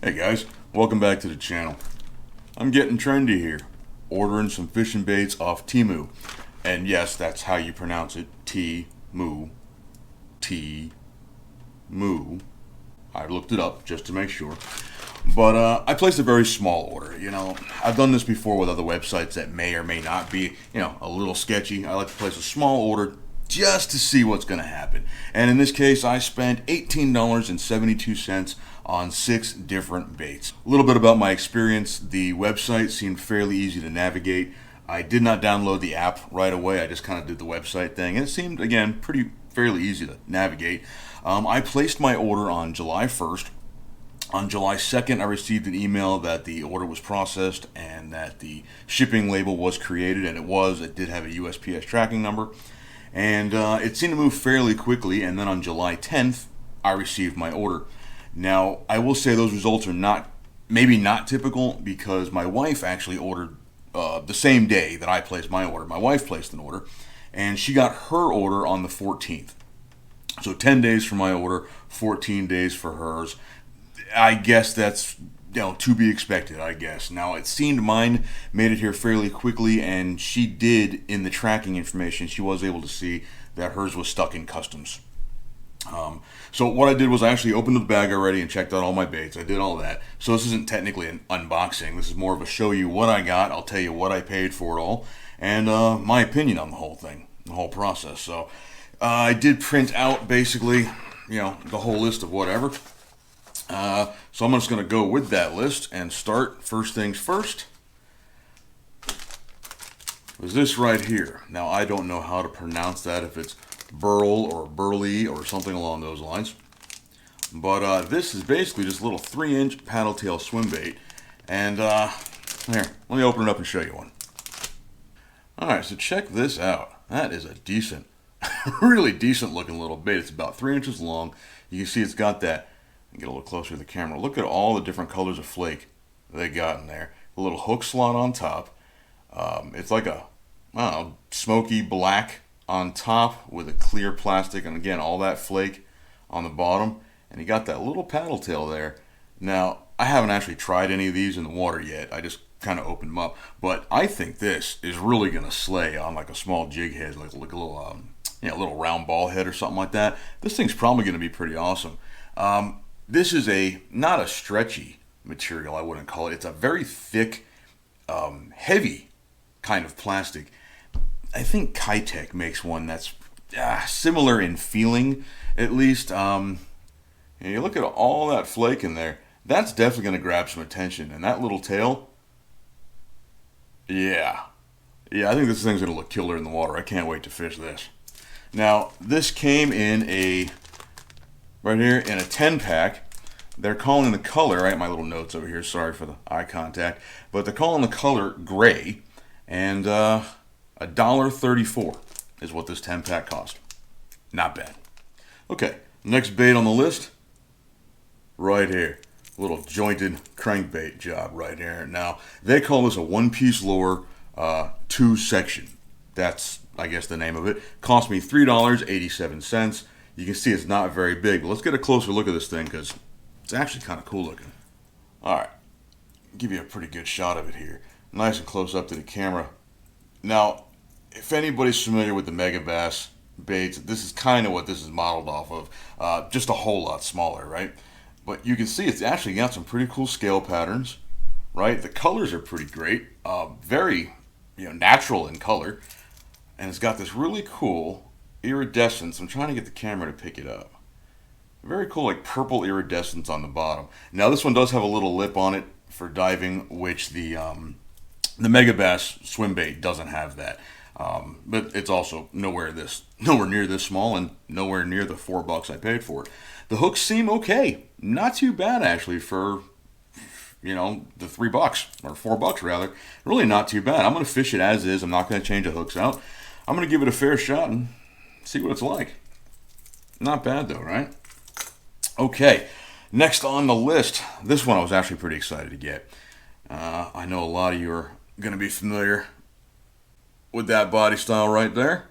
Hey guys, welcome back to the channel. I'm getting trendy here, ordering some fishing baits off TEMU. And yes, that's how you pronounce it, T-Mu, T-Mu. I looked it up just to make sure. But I placed a very small order. I've done this before with other websites that may or may not be, a little sketchy. I like to place a small order just to see what's going to happen. And in this case, I spent $18.72 on 6 different baits. A little bit about my experience. The website seemed fairly easy to navigate. I did not download the app right away. I just kind of did the website thing. And it seemed, again, fairly easy to navigate. I placed my order on July 1st. On July 2nd, I received an email that the order was processed and that the shipping label was created, and it was. It did have a USPS tracking number. And it seemed to move fairly quickly, and then on July 10th, I received my order. Now, I will say those results are maybe not typical, because my wife actually ordered the same day that I placed my order. My wife placed an order, and she got her order on the 14th. So 10 days for my order, 14 days for hers. I guess that's to be expected, I guess. Now, it seemed mine made it here fairly quickly, and she did, in the tracking information, she was able to see that hers was stuck in customs. So what I did was I actually opened the bag already and checked out all my baits. I did all that. So this isn't technically an unboxing. This is more of a show you what I got. I'll tell you what I paid for it all, and my opinion on the whole thing, the whole process. So I did print out basically, the whole list of whatever. So I'm just going to go with that list and start. First things first was this right here. Now, I don't know how to pronounce that, if it's burl or burley or something along those lines. But this is basically just a little 3-inch paddle tail swim bait. And here, let me open it up and show you one. Alright, so check this out. That is a decent, really decent looking little bait. It's about 3 inches long. You can see it's got that. Get a little closer to the camera. Look at all the different colors of flake they got in there. A little hook slot on top. It's like a, smoky black on top with a clear plastic, and again, all that flake on the bottom. And you got that little paddle tail there. Now, I haven't actually tried any of these in the water yet. I just kind of opened them up. But I think this is really going to slay on like a small jig head, like a little, little round ball head or something like that. This thing's probably going to be pretty awesome. This is not a stretchy material, I wouldn't call it. It's a very thick, heavy kind of plastic. I think Kitech makes one that's similar in feeling, at least. And you look at all that flake in there, that's definitely going to grab some attention. And that little tail, yeah, I think this thing's going to look killer in the water. I can't wait to fish this. Now, this came in right here in a 10-pack. They're calling the color, right, my little notes over here, sorry for the eye contact, but they're calling the color gray, and $1.34 is what this 10-pack cost. Not bad. Okay, next bait on the list, right here. Little jointed crankbait job right here. Now, they call this a one-piece lure, 2-section. That's, I guess, the name of it. Cost me $3.87. You can see it's not very big, but let's get a closer look at this thing, because it's actually kind of cool looking. Alright, give you a pretty good shot of it here. Nice and close up to the camera. Now, if anybody's familiar with the Megabass baits, this is kind of what this is modeled off of. Just a whole lot smaller, right? But you can see it's actually got some pretty cool scale patterns, right? The colors are pretty great. Very, natural in color. And it's got this really cool iridescence. I'm trying to get the camera to pick it up. Very cool, like purple iridescence on the bottom. Now this one does have a little lip on it for diving, which the Megabass swim bait doesn't have that. But it's also nowhere near this small, and nowhere near the $4 I paid for it. The hooks seem okay, not too bad actually for the $3 or $4 rather. Really not too bad. I'm gonna fish it as is. I'm not gonna change the hooks out. I'm gonna give it a fair shot and see what it's like. Not bad though, right? Okay, next on the list, this one I was actually pretty excited to get. I know a lot of you are going to be familiar with that body style right there,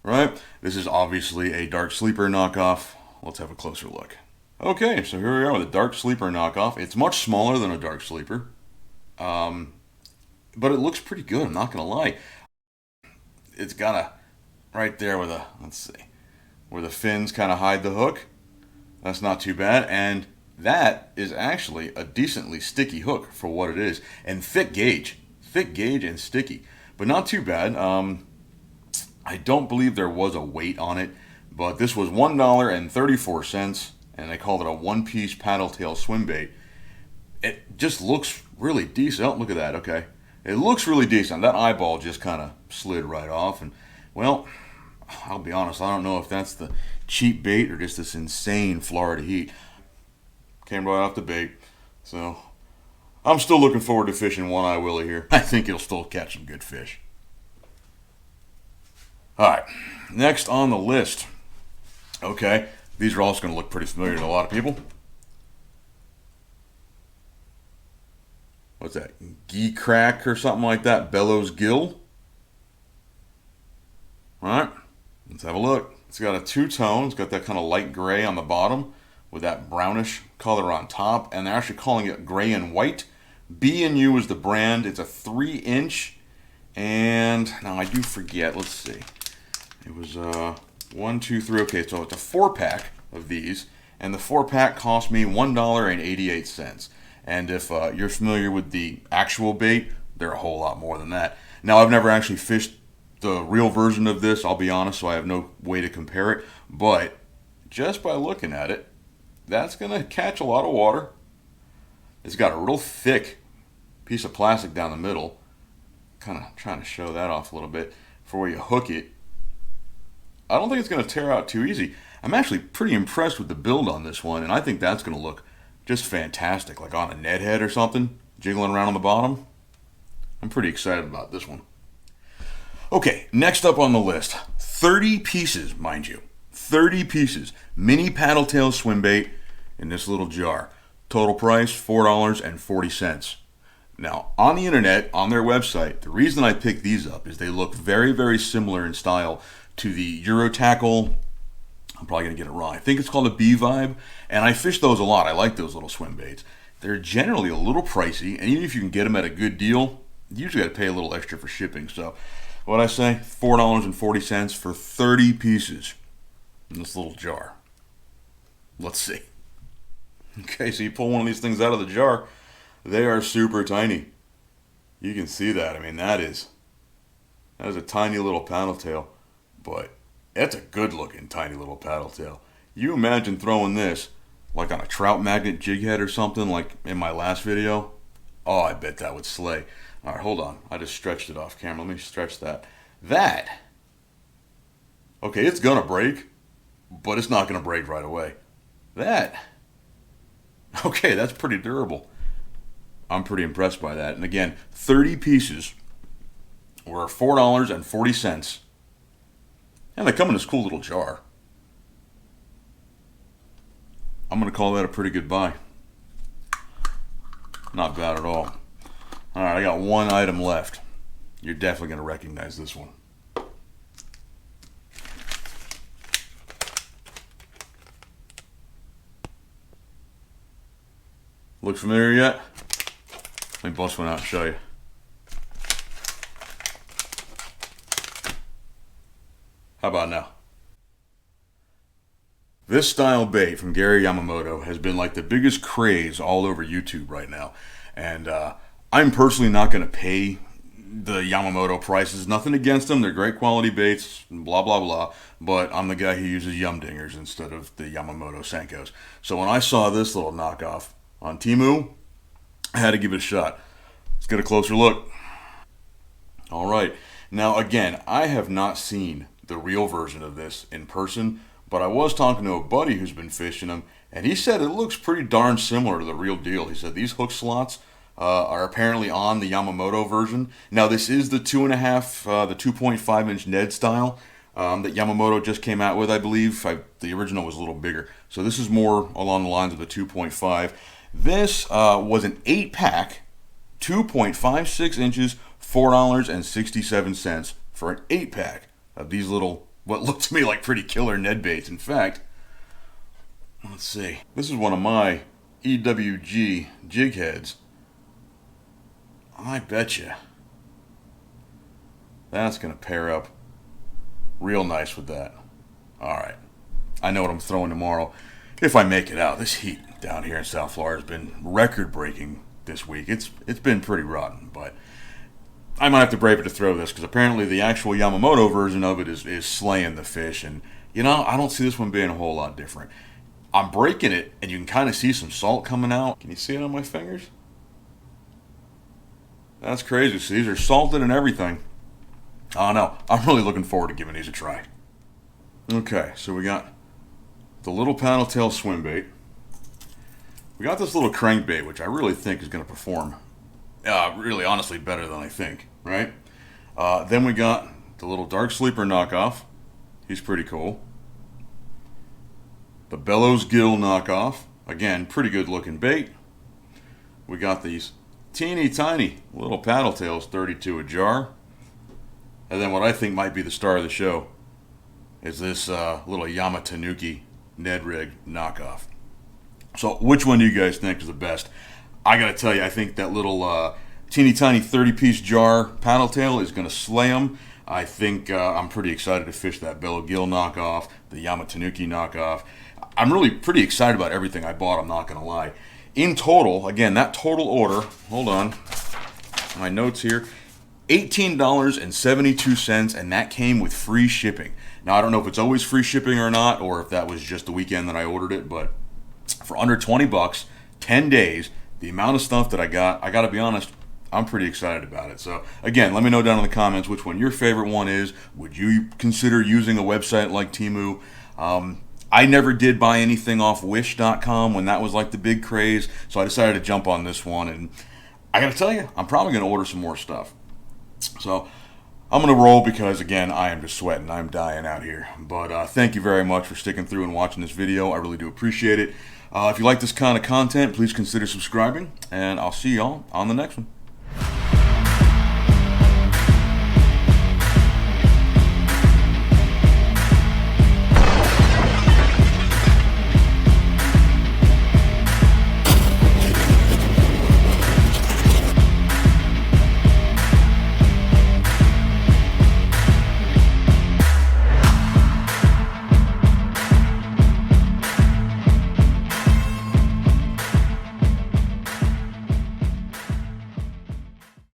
right? This is obviously a dark sleeper knockoff. Let's have a closer look. Okay, so here we are with a Dark Sleeper knockoff. It's much smaller than a Dark Sleeper, but it looks pretty good, I'm not going to lie. It's got a, right there with a, let's see, where the fins kind of hide the hook. That's not too bad, and that is actually a decently sticky hook for what it is, and thick gauge and sticky, but not too bad. I don't believe there was a weight on it, but this was $1.34, and they called it a one-piece paddle tail swim bait. It just looks really decent. Oh, look at that. Okay, it looks really decent. That eyeball just kind of slid right off, and well, I'll be honest, I don't know if that's the cheap bait or just this insane Florida heat. Came right off the bait. So I'm still looking forward to fishing One Eye Willie here. I think he'll still catch some good fish. Alright, next on the list. Okay, these are also going to look pretty familiar to a lot of people. What's that? Gee crack or something like that? Bellows gill? Alright, let's have a look. It's got a two-tone. It's got that kind of light gray on the bottom with that brownish color on top. And they're actually calling it gray and white. B&U is the brand. It's a 3-inch. And now I do forget. Let's see. It was 1, 2, 3. Okay, so it's a 4-pack of these. And the 4-pack cost me $1.88. And if you're familiar with the actual bait, they're a whole lot more than that. Now, I've never actually fished the real version of this, I'll be honest, so I have no way to compare it. But just by looking at it, that's going to catch a lot of water. It's got a real thick piece of plastic down the middle. Kind of trying to show that off a little bit for where you hook it. I don't think it's going to tear out too easy. I'm actually pretty impressed with the build on this one, and I think that's going to look just fantastic, like on a Ned head or something, jiggling around on the bottom. I'm pretty excited about this one. Okay, next up on the list, 30 pieces, mind you. 30 pieces. Mini paddle tail swim bait in this little jar. Total price, $4.40. Now, on the internet, on their website, the reason I picked these up is they look very, very similar in style to the Euro Tackle. I'm probably going to get it wrong. I think it's called a B-Vibe, and I fish those a lot. I like those little swim baits. They're generally a little pricey, and even if you can get them at a good deal, you usually got to pay a little extra for shipping. So, what'd I say? $4.40 for 30 pieces in this little jar. Let's see. Okay, so you pull one of these things out of the jar. They are super tiny. You can see that. I mean, that is a tiny little paddle tail, but that's a good looking tiny little paddle tail. You imagine throwing this like on a trout magnet jig head or something like in my last video. Oh, I bet that would slay. All right, hold on. I just stretched it off camera. Let me stretch that. Okay, it's gonna break, but it's not gonna break right away. Okay, that's pretty durable. I'm pretty impressed by that. And again, 30 pieces were $4.40. And they come in this cool little jar. I'm going to call that a pretty good buy. Not bad at all. All right, I got one item left. You're definitely going to recognize this one. Look familiar yet? Let me bust one out and show you. How about now? This style bait from Gary Yamamoto has been like the biggest craze all over YouTube right now. And I'm personally not going to pay the Yamamoto prices. Nothing against them. They're great quality baits, blah, blah, blah. But I'm the guy who uses Yum Dingers instead of the Yamamoto Senkos. So when I saw this little knockoff on TEMU, I had to give it a shot. Let's get a closer look. All right. Now, again, I have not seen the real version of this in person, but I was talking to a buddy who's been fishing them, and he said it looks pretty darn similar to the real deal. He said these hook slots are apparently on the Yamamoto version. Now, this is the 2.5, the 2.5 inch Ned style that Yamamoto just came out with, I believe. The original was a little bigger. So this is more along the lines of the 2.5. This was an 8-pack, 2.56 inches, $4.67 for an 8-pack of these little, what looked to me like pretty killer Ned baits. In fact, Let's see. This is one of my EWG jig heads. I bet you that's going to pair up real nice with that. Alright. I know what I'm throwing tomorrow. If I make it out. This heat down here in South Florida has been record-breaking this week. It's been pretty rotten, but I might have to brave it to throw this because apparently the actual Yamamoto version of it is slaying the fish, and you know, I don't see this one being a whole lot different. I'm breaking it, and you can kind of see some salt coming out. Can you see it on my fingers? That's crazy. So these are salted and everything. I don't know. I'm really looking forward to giving these a try. Okay, so we got the little paddle tail swim bait. We got this little crankbait, which I really think is going to perform really honestly better than I think, right? Then we got the little dark sleeper knockoff. He's pretty cool. The bellows gill knockoff. Again, pretty good looking bait. We got these teeny tiny little paddle tails, 32 a jar. And then what I think might be the star of the show is this little Yamatanuki Ned Rig knockoff. So which one do you guys think is the best? I gotta tell you, I think that little teeny tiny 30-piece jar paddle tail is gonna slay them. I think I'm pretty excited to fish that bellow gill knockoff, the Yamatanuki knockoff. I'm really pretty excited about everything I bought, I'm not gonna lie. In total, again, that total order, hold on, my notes here, $18.72, and that came with free shipping. Now, I don't know if it's always free shipping or not, or if that was just the weekend that I ordered it, but for under 20 bucks, 10 days, the amount of stuff that I gotta be honest, I'm pretty excited about it. So, again, let me know down in the comments which one your favorite one is. Would you consider using a website like TEMU? I never did buy anything off Wish.com when that was like the big craze, so I decided to jump on this one, and I gotta tell you, I'm probably gonna order some more stuff. So I'm going to roll because, again, I am just sweating. I'm dying out here. But thank you very much for sticking through and watching this video. I really do appreciate it. If you like this kind of content, please consider subscribing, and I'll see y'all on the next one.